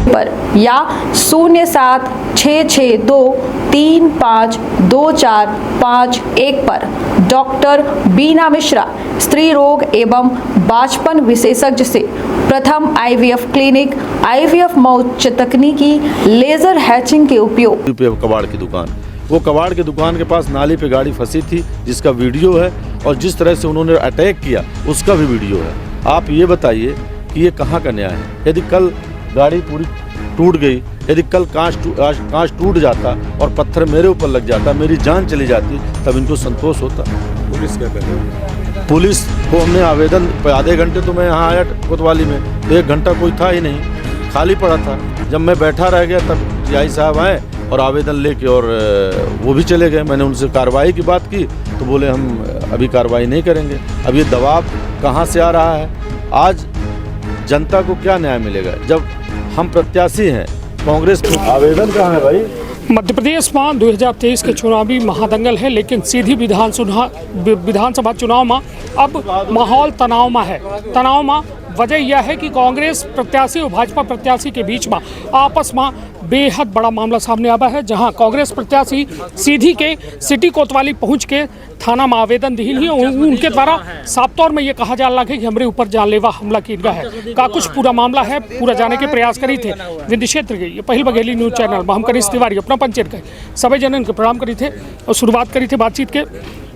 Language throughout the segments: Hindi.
पर या 0766235245 पर डॉक्टर बीना मिश्रा स्त्री रोग एवं बांझपन विशेषज्ञ से प्रथम IVF क्लिनिक, IVF मौच तकनीकी, लेजर हैचिंग के उपयोग। कबाड़ की दुकान, वो कबाड़ की दुकान के पास नाली पे गाड़ी फंसी थी जिसका वीडियो है, और जिस तरह से उन्होंने अटैक किया उसका भी वीडियो है। आप ये बताइए कि ये कहाँ का न्याय है? यदि कल गाड़ी पूरी टूट गई, यदि कल कांच टूट जाता और पत्थर मेरे ऊपर लग जाता, मेरी जान चली जाती, तब इनको संतोष होता। पुलिस क्या कर रही है? पुलिस को हमने आवेदन, आधे घंटे तो मैं यहाँ आया कोतवाली में, तो 1 घंटा कोई था ही नहीं, खाली पड़ा था। जब मैं बैठा रह गया तब TI साहब आए और आवेदन लेके और वो भी चले गए। मैंने उनसे कार्रवाई की बात की तो बोले हम अभी कार्रवाई नहीं करेंगे। अब ये दबाव कहाँ से आ रहा है? आज जनता को क्या न्याय मिलेगा जब हम प्रत्याशी हैं कांग्रेस को? आवेदन कहाँ है भाई? मध्य प्रदेश में 2023 के चुनावी महादंगल है, लेकिन सीधी विधानसभा चुनाव में अब माहौल तनाव में है। तनाव में वजह यह है कि कांग्रेस प्रत्याशी और भाजपा प्रत्याशी के बीच में आपस में बेहद बड़ा मामला सामने आया है, जहां कांग्रेस प्रत्याशी सीधी के सिटी कोतवाली पहुंच के थाना में आवेदन दी है। उनके द्वारा साफ तौर में ये कहा जा रहा है कि हमारे ऊपर जानलेवा हमला किया गया है। का कुछ पूरा मामला है, पूरा जाने के प्रयास करी थे विंध्य क्षेत्र के ये पहल बघेली न्यूज चैनल में हम करीश तिवारी अपना पंचायत के सभी जनन के प्रणाम करी थे और शुरुआत करी थे बातचीत के।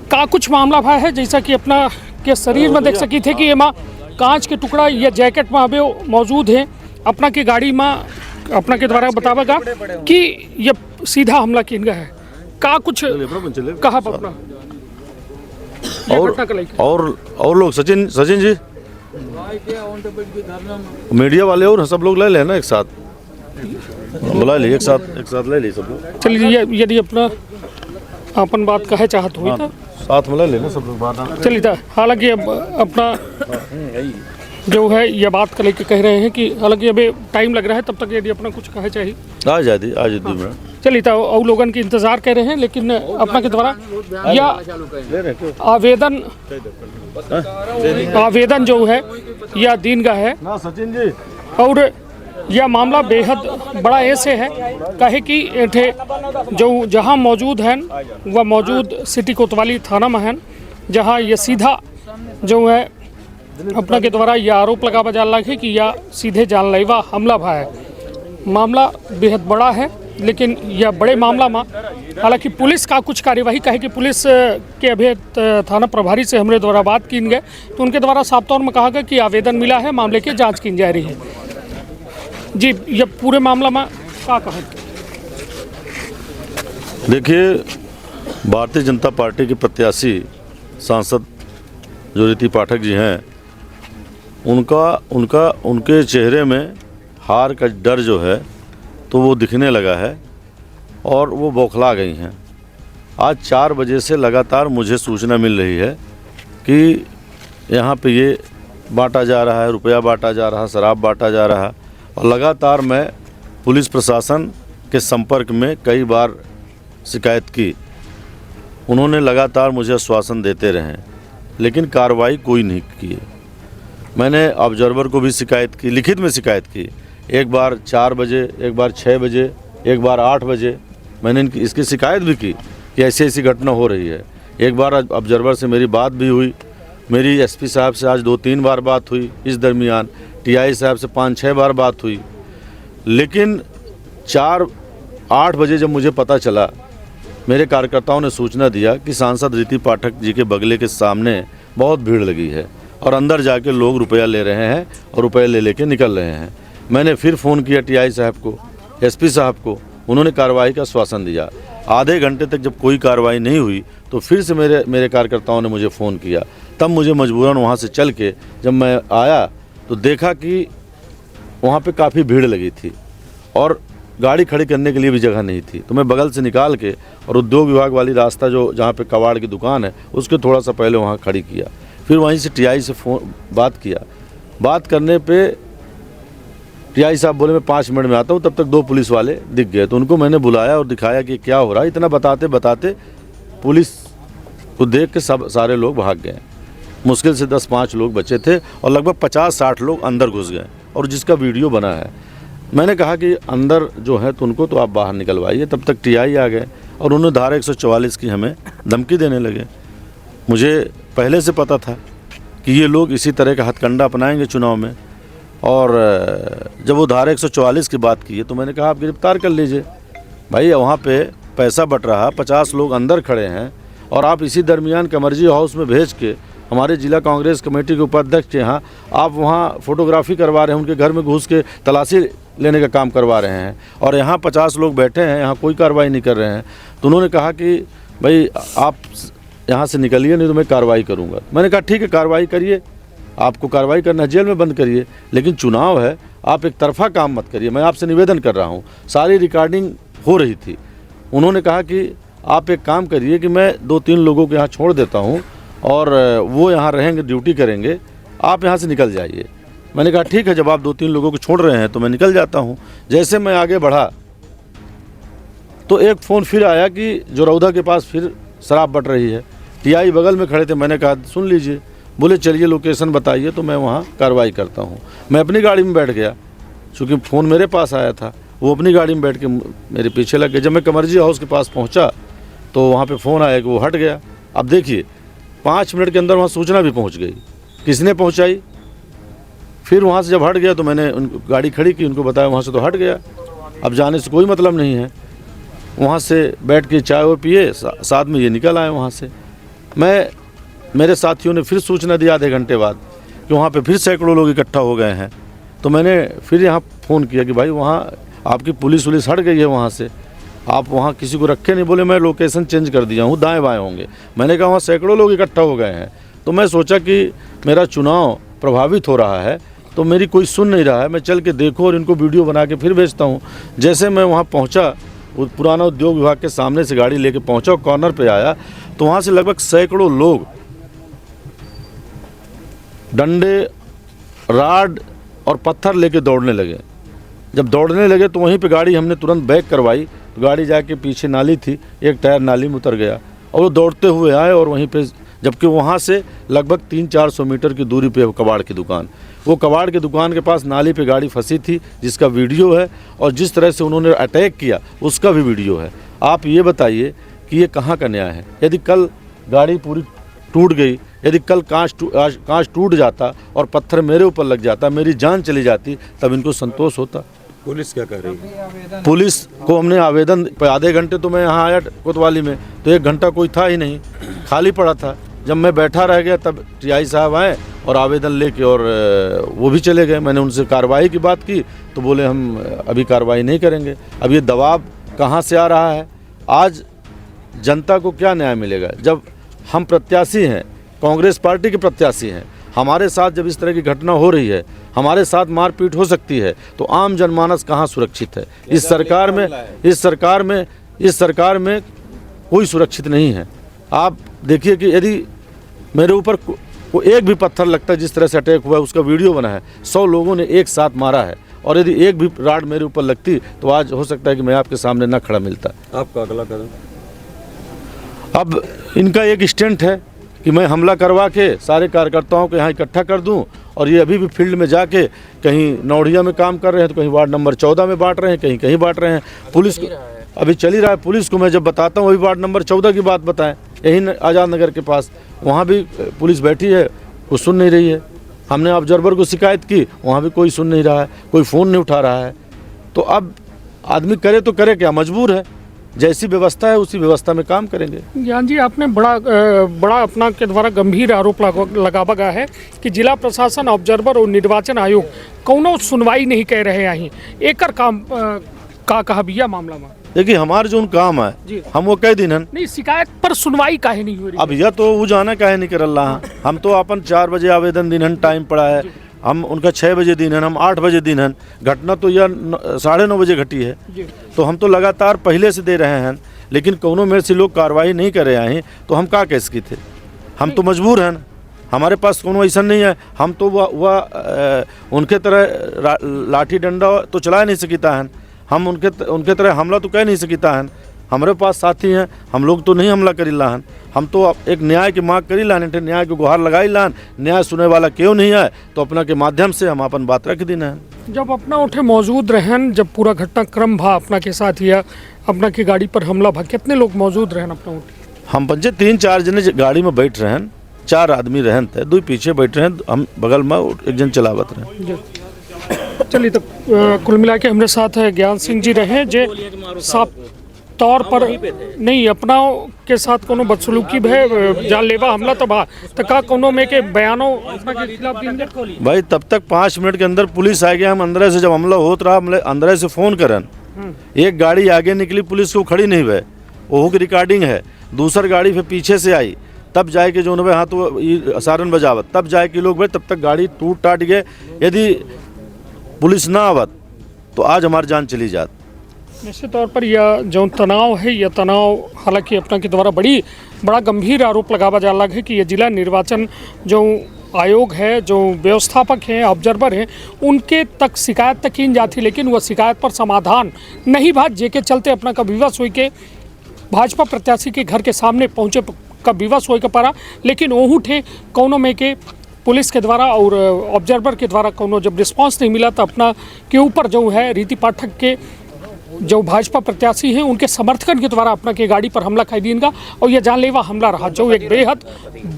का कुछ मामला भाई है, जैसा कि अपना के शरीर में देख सकी थे कि ये कांच के टुकड़ा या जैकेट में अभी मौजूद है। अपना की गाड़ी में अपना के द्वारा बतावेगा कि ये सीधा हमला किया गया है। का कुछ कहा अपना और लोग सचिन जी मीडिया वाले और सब लोग ले लेना एक साथ, बुला लिए एक साथ ले लिए सब लोग। चलिए यदि अपना अपन बात कहे चाहत हुई तो साथ में ले लेना सब लोग बात। चलिए था। हालांकि अब अपना जो है ये बात कर लेके कह रहे हैं कि हालांकि अभी टाइम लग रहा है, तब तक यदि अपना कुछ कहे चाहिए आज चलिए था। और लोगों की इंतजार कर रहे हैं, लेकिन अपना के द्वारा या आवेदन जो है यह दिन का है सचिन जी। और यह मामला बेहद बड़ा ऐसे है कहे कि एठे जो जहां मौजूद हैं वह मौजूद सिटी कोतवाली थाना में हैं, जहां ये सीधा जो है अपना के द्वारा यह आरोप लगावा जा रहा है कि यह सीधे जानलेवा हमला भा है। मामला बेहद बड़ा है, लेकिन यह बड़े मामला में हालांकि पुलिस का कुछ कार्यवाही कहे कि पुलिस के अभी थाना प्रभारी से हमारे द्वारा बात की गए तो उनके द्वारा साफ तौर में कहा गया कि आवेदन मिला है, मामले की जाँच की जा रही है। जी ये पूरे मामला में क्या कहें? देखिए, भारतीय जनता पार्टी के प्रत्याशी सांसद जो रीति पाठक जी हैं, उनके चेहरे में हार का डर जो है तो वो दिखने लगा है और वो बौखला गई हैं। आज 4 बजे से लगातार मुझे सूचना मिल रही है कि यहाँ पे ये बांटा जा रहा है, रुपया बांटा जा रहा है, शराब बांटा जा रहा है, और लगातार मैं पुलिस प्रशासन के संपर्क में कई बार शिकायत की। उन्होंने लगातार मुझे आश्वासन देते रहे, लेकिन कार्रवाई कोई नहीं की। मैंने ऑब्जर्वर को भी शिकायत की, लिखित में शिकायत की, एक बार 4 बजे, एक बार 6 बजे, एक बार 8 बजे मैंने इसकी शिकायत भी की कि ऐसी ऐसी घटना हो रही है। एक बार ऑब्जर्वर से मेरी बात भी हुई, मेरी SP साहब से आज 2-3 बार बात हुई, इस दरमियान TI साहब से 5-6 बार बात हुई। लेकिन 4-8 बजे जब मुझे पता चला, मेरे कार्यकर्ताओं ने सूचना दिया कि सांसद रीति पाठक जी के बगले के सामने बहुत भीड़ लगी है और अंदर जाके लोग रुपया ले रहे हैं और रुपये ले लेके निकल रहे हैं। मैंने फिर फ़ोन किया TI साहब को, SP साहब को, उन्होंने कार्रवाई का आश्वासन दिया। आधे घंटे तक जब कोई कार्रवाई नहीं हुई तो फिर से मेरे कार्यकर्ताओं ने मुझे फ़ोन किया। तब मुझे मजबूरन वहाँ से चल के जब मैं आया तो देखा कि वहाँ पे काफ़ी भीड़ लगी थी और गाड़ी खड़ी करने के लिए भी जगह नहीं थी। तो मैं बगल से निकाल के और उद्योग विभाग वाली रास्ता जो जहाँ पे कबाड़ की दुकान है उसके थोड़ा सा पहले वहाँ खड़ी किया। फिर वहीं से TI से बात किया। बात करने पे TI साहब बोले मैं 5 मिनट में आता हूँ। तब तक 2 पुलिस वाले दिख गए, तो उनको मैंने बुलाया और दिखाया कि क्या हो रहा है। इतना बताते बताते पुलिस को देख के सारे लोग भाग गए। मुश्किल से 10-5 लोग बचे थे और लगभग 50-60 लोग अंदर घुस गए, और जिसका वीडियो बना है। मैंने कहा कि अंदर जो है तो उनको तो आप बाहर निकलवाइए। तब तक टीआई आ गए और उन्होंने धारा 144 की हमें धमकी देने लगे। मुझे पहले से पता था कि ये लोग इसी तरह का हथकंडा अपनाएंगे चुनाव में, और जब वो धारा 144 की बात की है तो मैंने कहा आप गिरफ्तार कर लीजिए भाई। वहाँ पे पैसा बट रहा, 50 लोग अंदर खड़े हैं और आप इसी दरमियान कमर्जी हाउस में भेज के हमारे जिला कांग्रेस कमेटी के उपाध्यक्ष के यहाँ आप वहाँ फोटोग्राफी करवा रहे हैं, उनके घर में घुस के तलाशी लेने का काम करवा रहे हैं, और यहाँ 50 लोग बैठे हैं, यहाँ कोई कार्रवाई नहीं कर रहे हैं। तो उन्होंने कहा कि भाई आप यहाँ से निकलिए, नहीं तो मैं कार्रवाई करूँगा। मैंने कहा ठीक है कार्रवाई करिए, आपको कार्रवाई करना है जेल में बंद करिए, लेकिन चुनाव है, आप एक तरफा काम मत करिए। मैं आपसे निवेदन कर रहा हूँ, सारी रिकॉर्डिंग हो रही थी। उन्होंने कहा कि आप एक काम करिए कि मैं 2-3 लोगों को यहाँ छोड़ देता हूँ और वो यहाँ रहेंगे, ड्यूटी करेंगे, आप यहाँ से निकल जाइए। मैंने कहा ठीक है, जब आप 2-3 लोगों को छोड़ रहे हैं तो मैं निकल जाता हूँ। जैसे मैं आगे बढ़ा तो एक फ़ोन फिर आया कि जोरौदा के पास फिर शराब बट रही है। टीआई बगल में खड़े थे, मैंने कहा सुन लीजिए। बोले चलिए लोकेशन बताइए, तो मैं वहाँ कार्रवाई करता हूँ। मैं अपनी गाड़ी में बैठ गया, चूँकि फ़ोन मेरे पास आया था, वो अपनी गाड़ी में बैठ के मेरे पीछे लग गए। जब मैं कमर्जी हाउस के पास पहुँचा तो वहाँ पे फ़ोन आया कि वो हट गया। अब देखिए 5 मिनट के अंदर वहाँ सूचना भी पहुँच गई। किसने पहुँचाई? फिर वहाँ से जब हट गया तो मैंने उनको गाड़ी खड़ी की, उनको बताया, वहाँ से तो हट गया, अब जाने से कोई मतलब नहीं है। वहाँ से बैठ के चाय वो पिए, साथ में ये निकल आए वहाँ से। मेरे साथियों ने फिर सूचना दी आधे घंटे बाद कि वहाँ पे फिर सैकड़ों लोग इकट्ठा हो गए हैं। तो मैंने फिर यहाँ फ़ोन किया कि भाई वहाँ आपकी पुलिस हट गई है वहाँ से, आप वहाँ किसी को रखे नहीं। बोले मैं लोकेशन चेंज कर दिया हूँ, दाएँ बाएँ होंगे। मैंने कहा वहाँ सैकड़ों लोग इकट्ठा हो गए हैं। तो मैं सोचा कि मेरा चुनाव प्रभावित हो रहा है, तो मेरी कोई सुन नहीं रहा है, मैं चल के देखूँ और इनको वीडियो बना के फिर भेजता हूँ। जैसे मैं वहाँ पहुँचा, वो पुराना उद्योग विभाग के सामने से गाड़ी लेके पहुँचा, कॉर्नर पे आया तो वहाँ से लगभग सैकड़ों लोग डंडे, राड और पत्थर लेके दौड़ने लगे। जब दौड़ने लगे तो वहीं पे गाड़ी हमने तुरंत बैक करवाई, तो गाड़ी जाके पीछे नाली थी, एक टायर नाली में उतर गया और वो दौड़ते हुए आए और वहीं पे, जबकि वहाँ से लगभग 300-400 मीटर की दूरी पे कबाड़ की दुकान, वो कबाड़ की दुकान के पास नाली पे गाड़ी फंसी थी, जिसका वीडियो है, और जिस तरह से उन्होंने अटैक किया उसका भी वीडियो है। आप ये बताइए कि ये कहाँ का न्याय है? यदि कल गाड़ी पूरी टूट गई, यदि कल कांच टूट जाता और पत्थर मेरे ऊपर लग जाता, मेरी जान चली जाती, तब इनको संतोष होता। पुलिस क्या कह रही है? पुलिस को हमने आवेदन, आधे घंटे तो मैं यहाँ आया कोतवाली में, तो 1 घंटा कोई था ही नहीं, खाली पड़ा था। जब मैं बैठा रह गया तब टीआई साहब आए और आवेदन लेके और वो भी चले गए। मैंने उनसे कार्रवाई की बात की तो बोले हम अभी कार्रवाई नहीं करेंगे। अब ये दबाव कहाँ से आ रहा है? आज जनता को क्या न्याय मिलेगा जब हम प्रत्याशी हैं, कांग्रेस पार्टी के प्रत्याशी हैं, हमारे साथ जब इस तरह की घटना हो रही है, हमारे साथ मारपीट हो सकती है, तो आम जनमानस कहाँ सुरक्षित है? इस सरकार में कोई सुरक्षित नहीं है। आप देखिए कि यदि मेरे ऊपर को एक भी पत्थर लगता है, जिस तरह से अटैक हुआ है उसका वीडियो बना है, 100 लोगों ने एक साथ मारा है, और यदि एक भी राड मेरे ऊपर लगती तो आज हो सकता है कि मैं आपके सामने न खड़ा मिलता। आपका अगला कदम? अब इनका एक स्टंट है कि मैं हमला करवा के सारे कार्यकर्ताओं को यहाँ इकट्ठा कर दूं, और ये अभी भी फील्ड में जाके कहीं नौड़िया में काम कर रहे हैं, तो कहीं वार्ड नंबर 14 में बांट रहे हैं, कहीं कहीं बांट रहे हैं। पुलिस को अभी चल ही रहा है। पुलिस को मैं जब बताता हूँ अभी वार्ड नंबर 14 की बात बताएं, यही आज़ाद नगर के पास, वहाँ भी पुलिस बैठी है, वो सुन नहीं रही है। हमने ऑब्जर्वर को शिकायत की, वहाँ भी कोई सुन नहीं रहा है, कोई फ़ोन नहीं उठा रहा है। तो अब आदमी करे तो करे क्या, मजबूर है। जैसी व्यवस्था है उसी व्यवस्था में काम करेंगे। ज्ञान जी, आपने बड़ा अपना के द्वारा गंभीर आरोप लगावा गया है कि जिला प्रशासन, ऑब्जर्वर और निर्वाचन आयोग कौनो सुनवाई नहीं कह रहे हैं। एकर काम का कहा भैया मामला में? देखिए हमारे जो काम है हम वो कह दिन नहीं, शिकायत पर सुनवाई काहे नहीं हो रही? अब यह तो वो जाना काहे नहीं कर रहा। हम तो अपन 4 बजे आवेदन दिन टाइम पड़ा है, हम उनका 6 बजे दिन है, हम 8 बजे दिन है। घटना तो यह 9:30 बजे घटी है, तो हम तो लगातार पहले से दे रहे हैं, लेकिन कोनो मेरे से लोग कार्रवाई नहीं कर रहे हैं, तो हम क्या कैसे की थे? हम तो मजबूर हैं, हमारे पास कोनो ऐसा नहीं है। हम तो उनके तरह लाठी डंडा तो चला नहीं सकता है, हम उनके तरह हमला तो कह नहीं सकता है। हमारे पास साथी हैं, हम लोग तो नहीं हमला करी लाहन, हम तो एक न्याय की मांग करी लान, न्याय की गुहार लगाई लान, न्याय सुने वाला क्यों नहीं है, तो अपना के माध्यम से हम अपन बात रख दिन है। जब अपना उठे मौजूद रहन, जब पूरा घटनाक्रम भा अपना के साथ या अपना की गाड़ी पर हमला भा, कितने लोग मौजूद रहन अपना उठे? हम पंचे 3-4 जने गाड़ी में बैठ रहे हैं, 4 आदमी रहन थे, 2 पीछे बैठ रहे हैं, हम बगल में एक जन चलावत रहे। चलिए, तो कुल मिला के हमारे साथ है ज्ञान सिंह जी रहे, जे साफ तौर पर नहीं अपना के साथ कोनो बदसलूकी भे, जानलेवा हमला तो भा, तो का कोनो में के बयानों अपना के खिलाफ देंगे? भाई तब तक 5 मिनट के अंदर पुलिस आ गया, हम अंदर से जब हमला होत रहा, हमने अंदर से फ़ोन करन, एक गाड़ी आगे निकली, पुलिस को खड़ी नहीं हुए, ओहू की रिकॉर्डिंग है, दूसर गाड़ी फिर पीछे से आई, तब जाए के जो भाई हाँ तो सारन बजावत, तब जाए के लोग भाई तब तक गाड़ी टूट टाट गए, यदि पुलिस ना आवत तो आज हमारी जान चली जात। निश्चित तौर पर यह जो तनाव है, यह तनाव हालांकि अपना के द्वारा बड़ा गंभीर आरोप लगावा जा रहा है कि यह जिला निर्वाचन जो आयोग है, जो व्यवस्थापक हैं, ऑब्जर्वर हैं, उनके तक शिकायत तक की जाती, लेकिन वह शिकायत पर समाधान नहीं भाज, जेके चलते अपना का विवश हुई के भाजपा प्रत्याशी के घर के सामने पहुंचे का विवश हो पड़ा, लेकिन ओहू ठे कौनों में के पुलिस के द्वारा और ऑब्जर्वर के द्वारा कोनो जब रिस्पांस नहीं मिला तो अपना के ऊपर जो है रीति पाठक के जो भाजपा प्रत्याशी हैं उनके समर्थकन के द्वारा अपना के गाड़ी पर हमला कर दीनगा, और यह जानलेवा हमला रहा, जो एक बेहद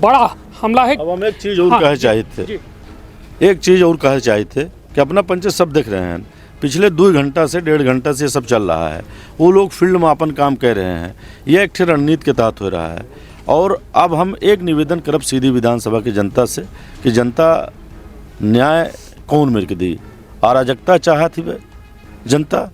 बड़ा हमला है। अब हम एक चीज़ और कहे चाहिए थे, एक चीज़ और कहे चाहिए थे कि अपना पंच सब देख रहे हैं, पिछले 2 घंटा से 1.5 घंटा से सब चल रहा है, वो लोग फील्ड में अपन काम कर रहे हैं, यह एक रणनीति के तहत हो रहा है। और अब हम एक निवेदन करब सीधी विधानसभा की जनता से कि जनता न्याय कौन मिल के दी, अराजकता चाहती है जनता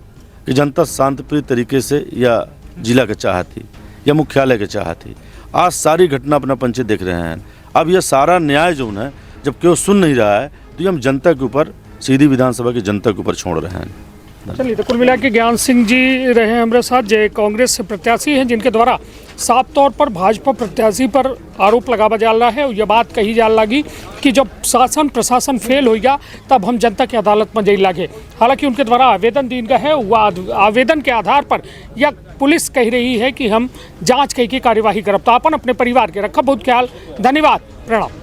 कि जनता शांतिप्रिय तरीके से या जिला का चाहती या मुख्यालय के चाहती। आज सारी घटना अपना पंचे देख रहे हैं, अब यह सारा न्याय जो है जब क्यों सुन नहीं रहा है तो ये हम जनता के ऊपर, सीधी विधानसभा की जनता के ऊपर छोड़ रहे हैं। चलिए, तो कुल मिला के ज्ञान सिंह जी रहे हमारे साथ, जो कांग्रेस से प्रत्याशी हैं, जिनके द्वारा साफ तौर पर भाजपा प्रत्याशी पर आरोप लगावा जा रहा है, और यह बात कही जा लगी कि जब शासन प्रशासन फेल हो गया तब हम जनता की अदालत में जाई लागे। हालांकि उनके द्वारा आवेदन दिन का है, वह आवेदन के आधार पर यह पुलिस कह रही है कि हम जाँच कह के कार्यवाही करब। तो अपन अपने परिवार के रखा बहुत ख्याल, धन्यवाद, प्रणाम।